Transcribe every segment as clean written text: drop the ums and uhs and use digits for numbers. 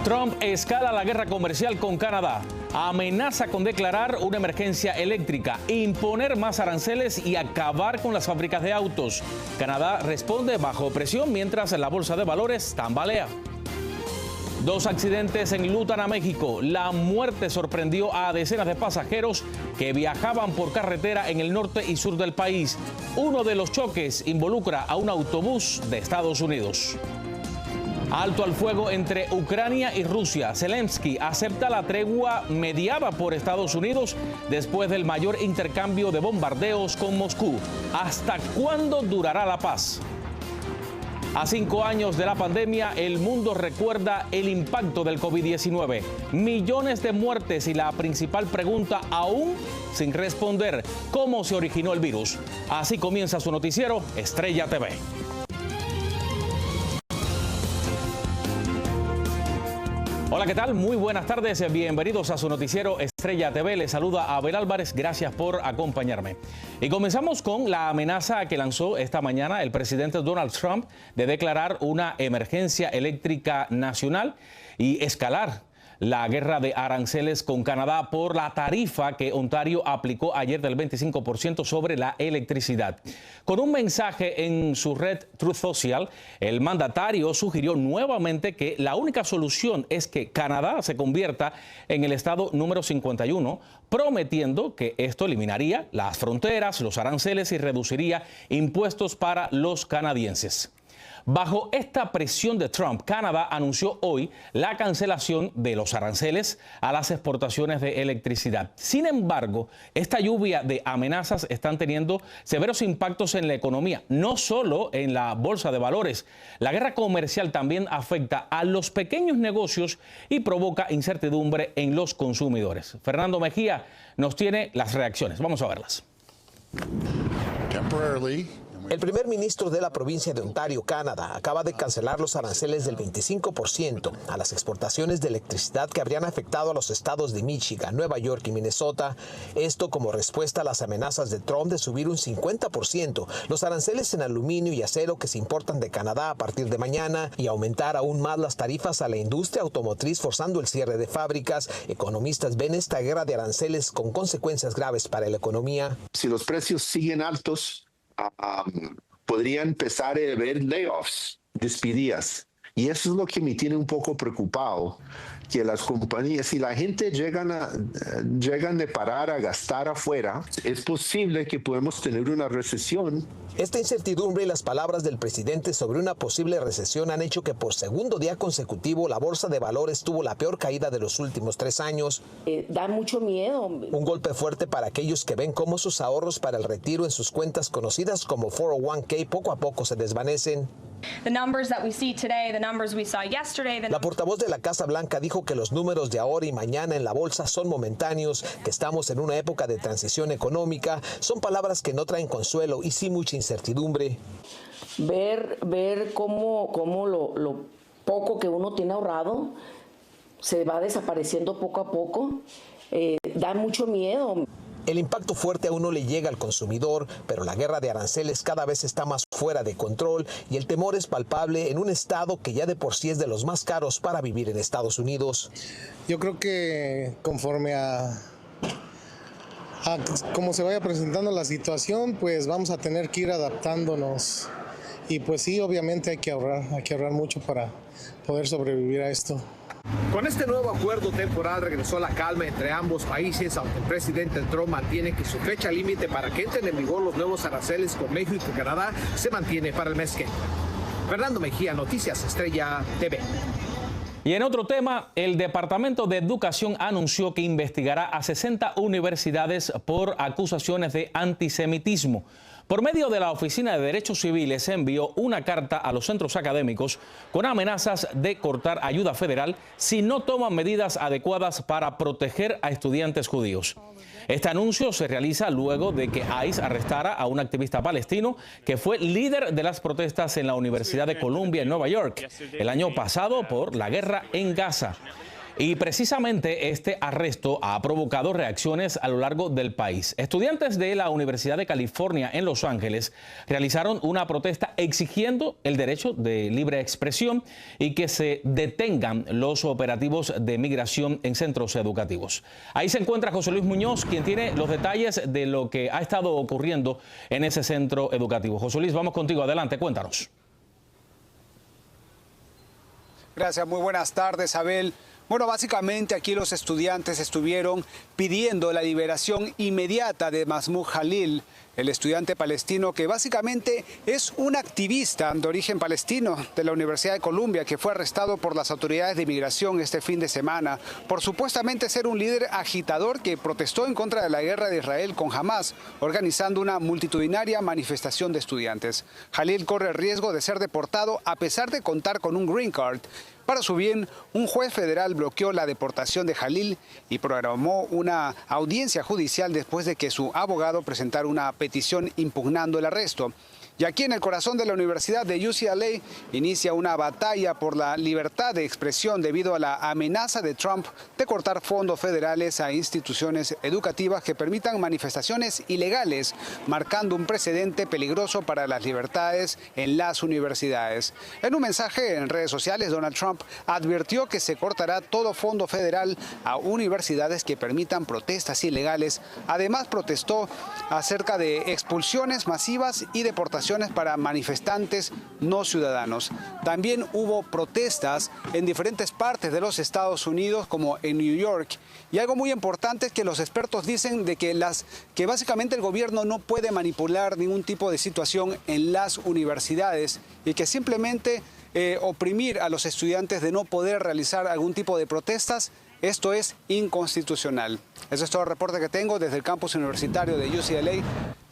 Trump escala la guerra comercial con Canadá, amenaza con declarar una emergencia eléctrica, imponer más aranceles y acabar con las fábricas de autos. Canadá responde bajo presión mientras la bolsa de valores tambalea. Dos accidentes enlutan a México. La muerte sorprendió a decenas de pasajeros que viajaban por carretera en el norte y sur del país. Uno de los choques involucra a un autobús de Estados Unidos. Alto al fuego entre Ucrania y Rusia. Zelensky acepta la tregua mediada por Estados Unidos después del mayor intercambio de bombardeos con Moscú. ¿Hasta cuándo durará la paz? A 5 años de la pandemia, el mundo recuerda el impacto del COVID-19. Millones de muertes y la principal pregunta aún sin responder: ¿cómo se originó el virus? Así comienza su noticiero Estrella TV. Hola, ¿qué tal? Muy buenas tardes. Bienvenidos a su noticiero Estrella TV. Les saluda Abel Álvarez. Gracias por acompañarme. Y comenzamos con la amenaza que lanzó esta mañana el presidente Donald Trump de declarar una emergencia eléctrica nacional y escalar la guerra de aranceles con Canadá por la tarifa que Ontario aplicó ayer del 25% sobre la electricidad. Con un mensaje en su red Truth Social, el mandatario sugirió nuevamente que la única solución es que Canadá se convierta en el estado número 51, prometiendo que esto eliminaría las fronteras, los aranceles y reduciría impuestos para los canadienses. Bajo esta presión de Trump, Canadá anunció hoy la cancelación de los aranceles a las exportaciones de electricidad. Sin embargo, esta lluvia de amenazas están teniendo severos impactos en la economía, no solo en la bolsa de valores. La guerra comercial también afecta a los pequeños negocios y provoca incertidumbre en los consumidores. Fernando Mejía nos tiene las reacciones. Vamos a verlas. El primer ministro de la provincia de Ontario, Canadá, acaba de cancelar los aranceles del 25% a las exportaciones de electricidad que habrían afectado a los estados de Michigan, Nueva York y Minnesota. Esto como respuesta a las amenazas de Trump de subir un 50% los aranceles en aluminio y acero que se importan de Canadá a partir de mañana y aumentar aún más las tarifas a la industria automotriz, forzando el cierre de fábricas. Economistas ven esta guerra de aranceles con consecuencias graves para la economía. Si los precios siguen altos, podría empezar a haber layoffs, despedidas. Y eso es lo que me tiene un poco preocupado, que las compañías, si la gente llegan de parar a gastar afuera, es posible que podamos tener una recesión. Esta incertidumbre y las palabras del presidente sobre una posible recesión han hecho que por segundo día consecutivo la bolsa de valores tuvo la peor caída de los últimos 3 años. Da mucho miedo. Un golpe fuerte para aquellos que ven cómo sus ahorros para el retiro en sus cuentas conocidas como 401k poco a poco se desvanecen. La portavoz de la Casa Blanca dijo que los números de ahora y mañana en la bolsa son momentáneos, que estamos en una época de transición económica. Son palabras que no traen consuelo y sí mucha incertidumbre. Ver cómo lo poco que uno tiene ahorrado se va desapareciendo poco a poco, da mucho miedo. El impacto fuerte aún no le llega al consumidor, pero la guerra de aranceles cada vez está más fuera de control y el temor es palpable en un estado que ya de por sí es de los más caros para vivir en Estados Unidos. Yo creo que conforme a cómo se vaya presentando la situación, pues vamos a tener que ir adaptándonos. Y pues sí, obviamente hay que ahorrar mucho para poder sobrevivir a esto. Con este nuevo acuerdo temporal regresó la calma entre ambos países, aunque el presidente Trump mantiene que su fecha límite para que entren en vigor los nuevos aranceles con México y Canadá se mantiene para el mes que entra. Fernando Mejía, Noticias Estrella TV. Y en otro tema, el Departamento de Educación anunció que investigará a 60 universidades por acusaciones de antisemitismo. Por medio de la Oficina de Derechos Civiles se envió una carta a los centros académicos con amenazas de cortar ayuda federal si no toman medidas adecuadas para proteger a estudiantes judíos. Este anuncio se realiza luego de que ICE arrestara a un activista palestino que fue líder de las protestas en la Universidad de Columbia en Nueva York el año pasado por la guerra en Gaza. Y precisamente este arresto ha provocado reacciones a lo largo del país. Estudiantes de la Universidad de California en Los Ángeles realizaron una protesta exigiendo el derecho de libre expresión y que se detengan los operativos de migración en centros educativos. Ahí se encuentra José Luis Muñoz, quien tiene los detalles de lo que ha estado ocurriendo en ese centro educativo. José Luis, vamos contigo. Adelante, cuéntanos. Gracias, muy buenas tardes, Abel. Bueno, básicamente aquí los estudiantes estuvieron pidiendo la liberación inmediata de Mahmoud Khalil, el estudiante palestino que básicamente es un activista de origen palestino de la Universidad de Columbia que fue arrestado por las autoridades de inmigración este fin de semana por supuestamente ser un líder agitador que protestó en contra de la guerra de Israel con Hamas, organizando una multitudinaria manifestación de estudiantes. Khalil corre el riesgo de ser deportado a pesar de contar con un green card. Para su bien, un juez federal bloqueó la deportación de Khalil y programó una audiencia judicial después de que su abogado presentara una petición impugnando el arresto. Y aquí en el corazón de la Universidad de UCLA inicia una batalla por la libertad de expresión debido a la amenaza de Trump de cortar fondos federales a instituciones educativas que permitan manifestaciones ilegales, marcando un precedente peligroso para las libertades en las universidades. En un mensaje en redes sociales, Donald Trump advirtió que se cortará todo fondo federal a universidades que permitan protestas ilegales. Además, protestó acerca de expulsiones masivas y deportaciones para manifestantes no ciudadanos. También hubo protestas en diferentes partes de los Estados Unidos, como en New York. Y algo muy importante es que los expertos dicen de que básicamente el gobierno no puede manipular ningún tipo de situación en las universidades y que simplemente oprimir a los estudiantes de no poder realizar algún tipo de protestas, esto es inconstitucional. Eso es todo el reporte que tengo desde el campus universitario de UCLA.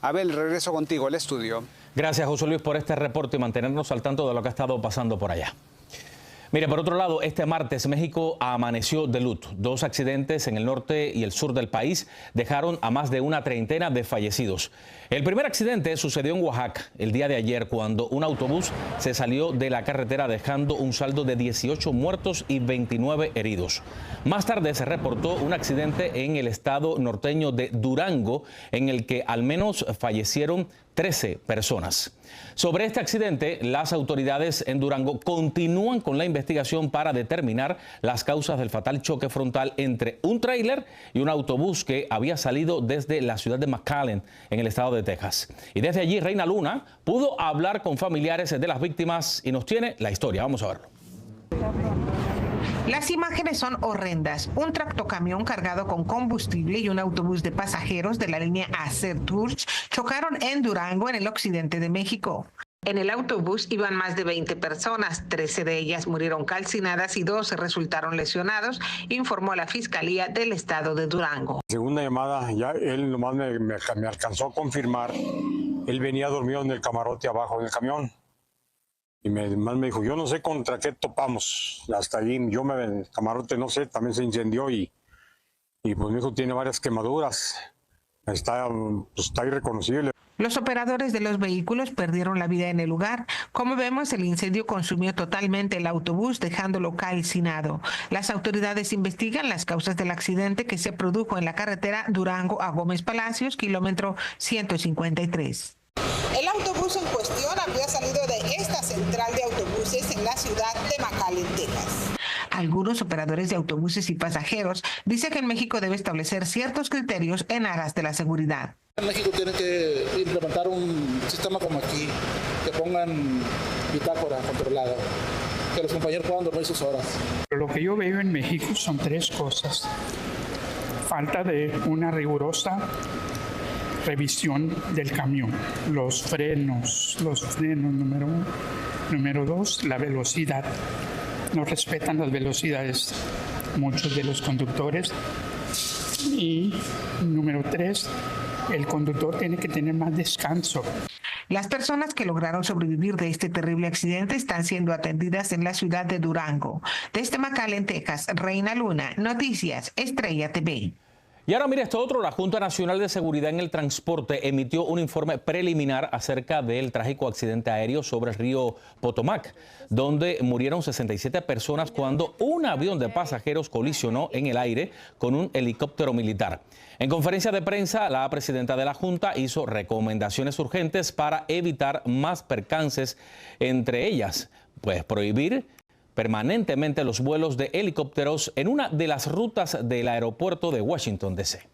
Abel, regreso contigo al estudio. Gracias, José Luis, por este reporte y mantenernos al tanto de lo que ha estado pasando por allá. Mire, por otro lado, este martes México amaneció de luto. 2 accidentes en el norte y el sur del país dejaron a más de una treintena de fallecidos. El primer accidente sucedió en Oaxaca el día de ayer cuando un autobús se salió de la carretera dejando un saldo de 18 muertos y 29 heridos. Más tarde se reportó un accidente en el estado norteño de Durango en el que al menos fallecieron 13 personas. Sobre este accidente, las autoridades en Durango continúan con la investigación para determinar las causas del fatal choque frontal entre un tráiler y un autobús que había salido desde la ciudad de McAllen, en el estado de Texas. Y desde allí, Reina Luna pudo hablar con familiares de las víctimas y nos tiene la historia. Vamos a verlo. Las imágenes son horrendas. Un tractocamión cargado con combustible y un autobús de pasajeros de la línea Acerturch chocaron en Durango, en el occidente de México. En el autobús iban más de 20 personas, 13 de ellas murieron calcinadas y 12 resultaron lesionados, informó la Fiscalía del estado de Durango. Segunda llamada, ya él nomás me alcanzó a confirmar, él venía dormido en el camarote abajo del camión. Y me dijo, yo no sé contra qué topamos. Hasta allí, el camarote, no sé, también se incendió y pues mi hijo tiene varias quemaduras. Está irreconocible. Los operadores de los vehículos perdieron la vida en el lugar. Como vemos, el incendio consumió totalmente el autobús, dejándolo calcinado. Las autoridades investigan las causas del accidente que se produjo en la carretera Durango a Gómez Palacios, kilómetro 153. El autobús en cuestión había salido de esta central de autobuses en la ciudad de McAllen, Texas. Algunos operadores de autobuses y pasajeros dicen que en México debe establecer ciertos criterios en aras de la seguridad. En México tienen que implementar un sistema como aquí, que pongan bitácora controlada, que los compañeros puedan dormir sus horas. Lo que yo veo en México son 3 cosas. Falta de una rigurosa revisión del camión, los frenos número 1, número 2, la velocidad. No respetan las velocidades muchos de los conductores. Y número 3, el conductor tiene que tener más descanso. Las personas que lograron sobrevivir de este terrible accidente están siendo atendidas en la ciudad de Durango. Desde McAllen, Texas, Reina Luna, Noticias Estrella TV. Y ahora mire esto otro, la Junta Nacional de Seguridad en el Transporte emitió un informe preliminar acerca del trágico accidente aéreo sobre el río Potomac, donde murieron 67 personas cuando un avión de pasajeros colisionó en el aire con un helicóptero militar. En conferencia de prensa, la presidenta de la Junta hizo recomendaciones urgentes para evitar más percances, entre ellas, pues prohibir permanentemente los vuelos de helicópteros en una de las rutas del aeropuerto de Washington, D.C.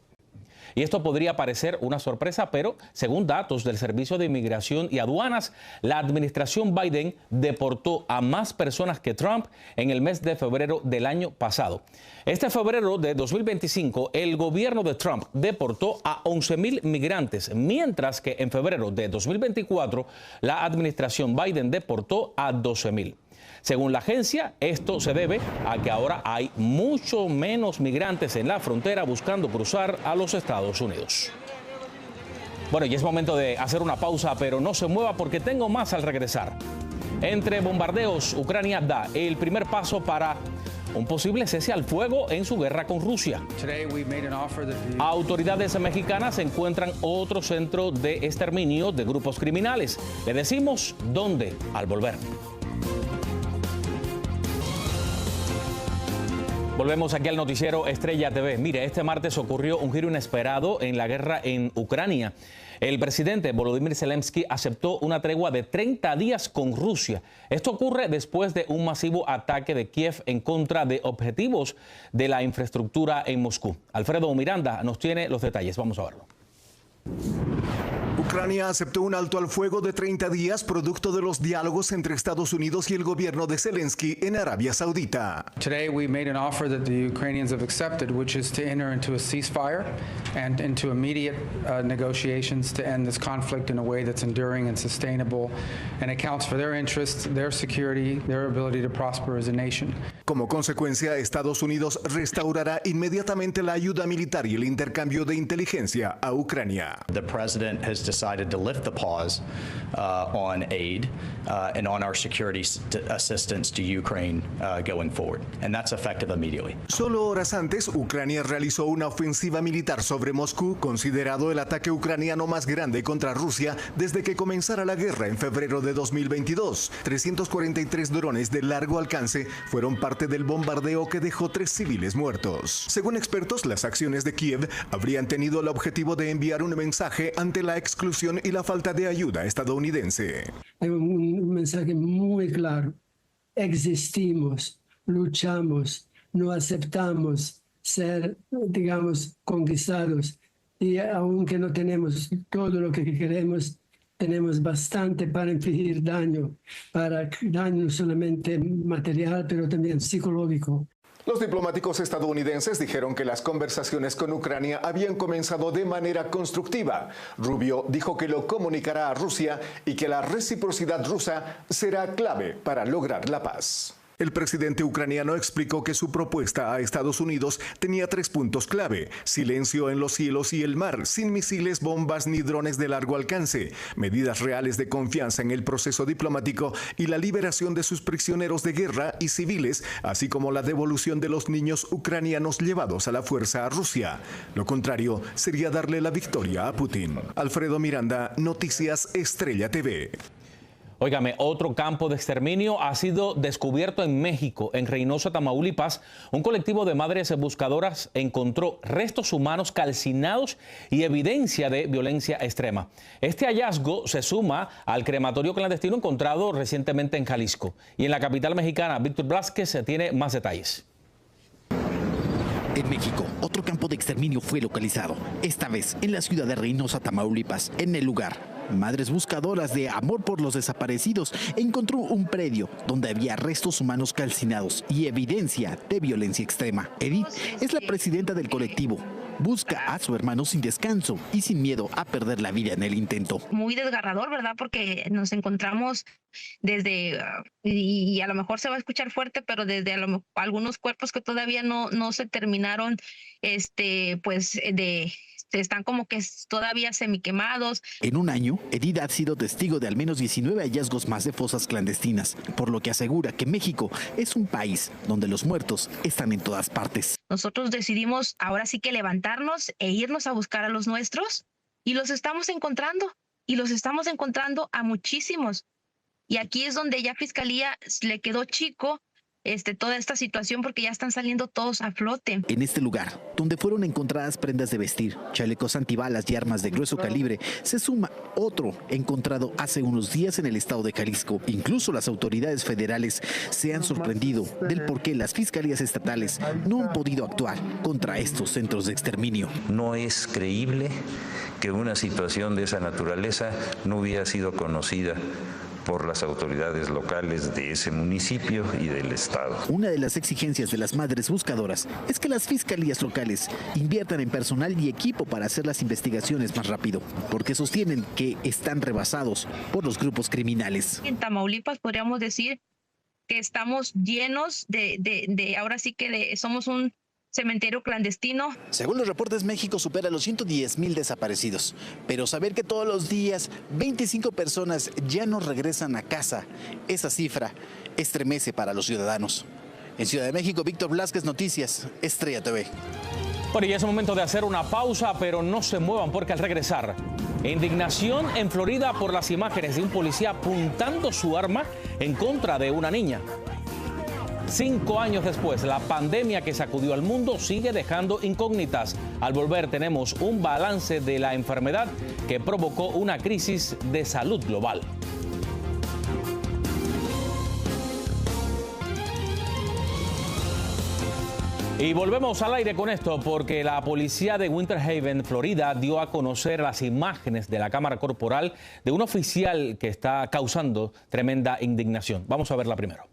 Y esto podría parecer una sorpresa, pero según datos del Servicio de Inmigración y Aduanas, la administración Biden deportó a más personas que Trump en el mes de febrero del año pasado. Este febrero de 2025, el gobierno de Trump deportó a 11,000 migrantes, mientras que en febrero de 2024, la administración Biden deportó a 12,000. Según la agencia, esto se debe a que ahora hay mucho menos migrantes en la frontera buscando cruzar a los Estados Unidos. Bueno, y es momento de hacer una pausa, pero no se mueva porque tengo más al regresar. Entre bombardeos, Ucrania da el primer paso para un posible cese al fuego en su guerra con Rusia. Autoridades mexicanas encuentran otro centro de exterminio de grupos criminales. Le decimos dónde al volver. Volvemos aquí al noticiero Estrella TV. Mire, este martes ocurrió un giro inesperado en la guerra en Ucrania. El presidente Volodymyr Zelensky aceptó una tregua de 30 días con Rusia. Esto ocurre después de un masivo ataque de Kiev en contra de objetivos de la infraestructura en Moscú. Alfredo Miranda nos tiene los detalles. Vamos a verlo. Ucrania aceptó un alto al fuego de 30 días producto de los diálogos entre Estados Unidos y el gobierno de Zelensky en Arabia Saudita. Today we made an offer that the Ukrainians have accepted, which is to enter into a ceasefire and into immediate negotiations to end this conflict in a way that's enduring and sustainable and accounts for their interests, their security, their ability to prosper as a nation. Como consecuencia, Estados Unidos restaurará inmediatamente la ayuda militar y el intercambio de inteligencia a Ucrania. The president has decided to lift the pause on aid and on our security assistance to Ukraine going forward, and that's effective immediately. Solo horas antes, Ucrania realizó una ofensiva militar sobre Moscú, considerado el ataque ucraniano más grande contra Rusia desde que comenzara la guerra en febrero de 2022. 343 drones de largo alcance fueron parte del bombardeo que dejó 3 civiles muertos. Según expertos, las acciones de Kiev habrían tenido el objetivo de enviar un mensaje ante la exclusión y la falta de ayuda estadounidense. Hay un mensaje muy claro. Existimos, luchamos, no aceptamos ser, digamos, conquistados. Y aunque no tenemos todo lo que queremos, tenemos bastante para infligir daño no solamente material, pero también psicológico. Los diplomáticos estadounidenses dijeron que las conversaciones con Ucrania habían comenzado de manera constructiva. Rubio dijo que lo comunicará a Rusia y que la reciprocidad rusa será clave para lograr la paz. El presidente ucraniano explicó que su propuesta a Estados Unidos tenía 3 puntos clave: silencio en los cielos y el mar, sin misiles, bombas ni drones de largo alcance, medidas reales de confianza en el proceso diplomático y la liberación de sus prisioneros de guerra y civiles, así como la devolución de los niños ucranianos llevados a la fuerza a Rusia. Lo contrario sería darle la victoria a Putin. Alfredo Miranda, Noticias Estrella TV. Óigame, otro campo de exterminio ha sido descubierto en México. En Reynosa, Tamaulipas, un colectivo de madres buscadoras encontró restos humanos calcinados y evidencia de violencia extrema. Este hallazgo se suma al crematorio clandestino encontrado recientemente en Jalisco. Y en la capital mexicana, Víctor Blázquez tiene más detalles. En México, otro campo de exterminio fue localizado, esta vez en la ciudad de Reynosa, Tamaulipas. En el lugar, Madres Buscadoras de Amor por los Desaparecidos encontró un predio donde había restos humanos calcinados y evidencia de violencia extrema. Edith es la presidenta del colectivo. Busca a su hermano sin descanso y sin miedo a perder la vida en el intento. Muy desgarrador, ¿verdad? Porque nos encontramos desde, y a lo mejor se va a escuchar fuerte, pero desde algunos cuerpos que todavía no se terminaron, están como que todavía semiquemados. En un año, Edith ha sido testigo de al menos 19 hallazgos más de fosas clandestinas, por lo que asegura que México es un país donde los muertos están en todas partes. Nosotros decidimos ahora sí que levantarnos e irnos a buscar a los nuestros y los estamos encontrando a muchísimos. Y aquí es donde ya Fiscalía le quedó chico toda esta situación porque ya están saliendo todos a flote. En este lugar, donde fueron encontradas prendas de vestir, chalecos antibalas y armas de grueso calibre, se suma otro encontrado hace unos días en el estado de Jalisco. Incluso las autoridades federales se han sorprendido del por qué las fiscalías estatales no han podido actuar contra estos centros de exterminio. No es creíble que una situación de esa naturaleza no hubiera sido conocida por las autoridades locales de ese municipio y del estado. Una de las exigencias de las madres buscadoras es que las fiscalías locales inviertan en personal y equipo para hacer las investigaciones más rápido, porque sostienen que están rebasados por los grupos criminales. En Tamaulipas podríamos decir que estamos llenos de ahora sí que somos un cementerio clandestino. Según los reportes, México supera los 110,000 desaparecidos, pero saber que todos los días 25 personas ya no regresan a casa, esa cifra estremece para los ciudadanos. En Ciudad de México, Víctor Blasquez, Noticias, Estrella TV. Bueno, ya es momento de hacer una pausa, pero no se muevan porque al regresar, indignación en Florida por las imágenes de un policía apuntando su arma en contra de una niña. 5 años después, la pandemia que sacudió al mundo sigue dejando incógnitas. Al volver tenemos un balance de la enfermedad que provocó una crisis de salud global. Y volvemos al aire con esto porque la policía de Winter Haven, Florida, dio a conocer las imágenes de la cámara corporal de un oficial que está causando tremenda indignación. Vamos a verla primero.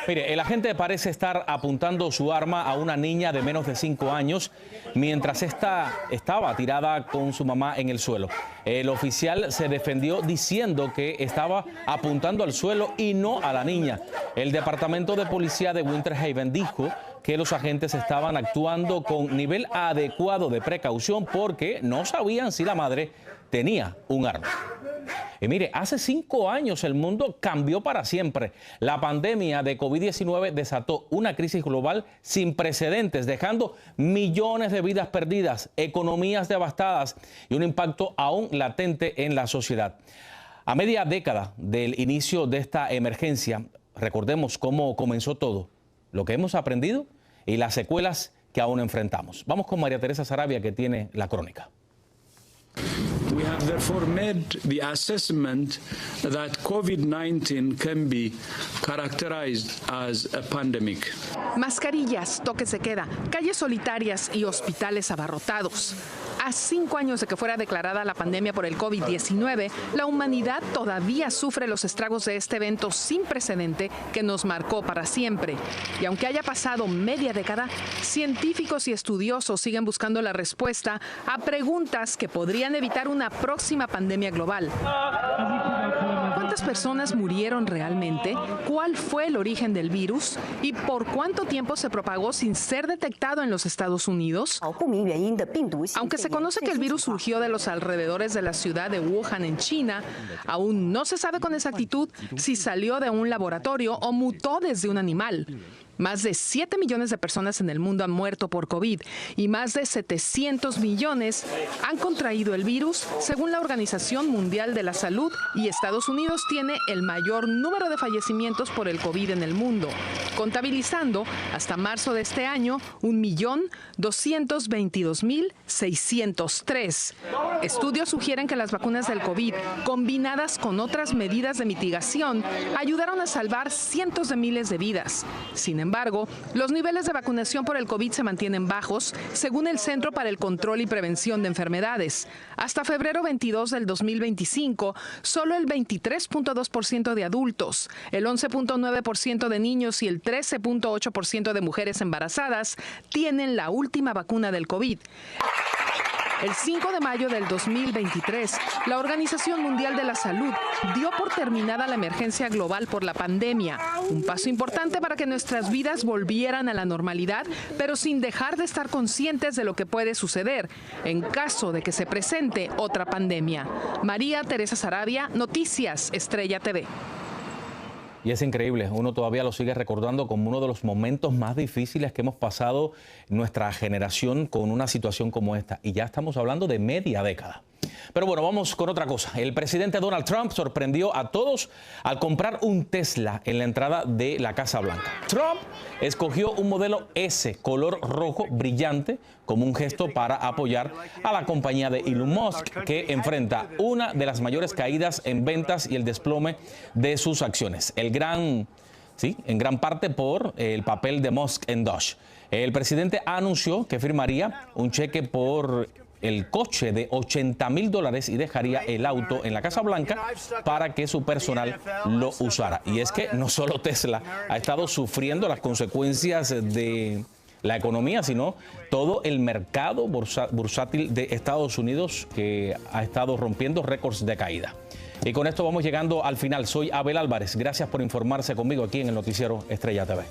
Mire, el agente parece estar apuntando su arma a una niña de menos de 5 años mientras esta estaba tirada con su mamá en el suelo. El oficial se defendió diciendo que estaba apuntando al suelo y no a la niña. El departamento de policía de Winter Haven dijo que los agentes estaban actuando con nivel adecuado de precaución porque no sabían si la madre tenía un arma. Y mire, hace 5 años el mundo cambió para siempre. La pandemia de COVID-19 desató una crisis global sin precedentes, dejando millones de vidas perdidas, economías devastadas y un impacto aún latente en la sociedad. A media década del inicio de esta emergencia, recordemos cómo comenzó todo, lo que hemos aprendido y las secuelas que aún enfrentamos. Vamos con María Teresa Sarabia, que tiene la crónica. We have therefore made the assessment that COVID-19 can be characterized as a pandemic. Mascarillas, toques de queda, calles solitarias y hospitales abarrotados. A 5 años de que fuera declarada la pandemia por el COVID-19, la humanidad todavía sufre los estragos de este evento sin precedente que nos marcó para siempre. Y aunque haya pasado media década, científicos y estudiosos siguen buscando la respuesta a preguntas que podrían evitar una próxima pandemia global. ¿Cuántas personas murieron realmente? ¿Cuál fue el origen del virus? ¿Y por cuánto tiempo se propagó sin ser detectado en los Estados Unidos? Aunque se conoce que el virus surgió de los alrededores de la ciudad de Wuhan en China, aún no se sabe con exactitud si salió de un laboratorio o mutó desde un animal. Más de 7 millones de personas en el mundo han muerto por COVID y más de 700 millones han contraído el virus, según la Organización Mundial de la Salud, y Estados Unidos tiene el mayor número de fallecimientos por el COVID en el mundo, contabilizando hasta marzo de este año 1.222.603. Estudios sugieren que las vacunas del COVID, combinadas con otras medidas de mitigación, ayudaron a salvar cientos de miles de vidas. Sin embargo, los niveles de vacunación por el COVID se mantienen bajos, según el Centro para el Control y Prevención de Enfermedades. Hasta febrero 22 del 2025, solo el 23.2% de adultos, el 11.9% de niños y el 13.8% de mujeres embarazadas tienen la última vacuna del COVID. El 5 de mayo del 2023, la Organización Mundial de la Salud dio por terminada la emergencia global por la pandemia, un paso importante para que nuestras vidas volvieran a la normalidad, pero sin dejar de estar conscientes de lo que puede suceder en caso de que se presente otra pandemia. María Teresa Sarabia, Noticias Estrella TV. Y es increíble, uno todavía lo sigue recordando como uno de los momentos más difíciles que hemos pasado nuestra generación con una situación como esta. Y ya estamos hablando de media década. Pero bueno, vamos con otra cosa. El presidente Donald Trump sorprendió a todos al comprar un Tesla en la entrada de la Casa Blanca. Trump escogió un modelo S color rojo brillante como un gesto para apoyar a la compañía de Elon Musk, que enfrenta una de las mayores caídas en ventas y el desplome de sus acciones. En gran parte por el papel de Musk en Doge. El presidente anunció que firmaría un cheque por el coche de $80,000 y dejaría el auto en la Casa Blanca para que su personal lo usara. Y es que no solo Tesla ha estado sufriendo las consecuencias de la economía, sino todo el mercado bursátil de Estados Unidos, que ha estado rompiendo récords de caída. Y con esto vamos llegando al final. Soy Abel Álvarez. Gracias por informarse conmigo aquí en el Noticiero Estrella TV.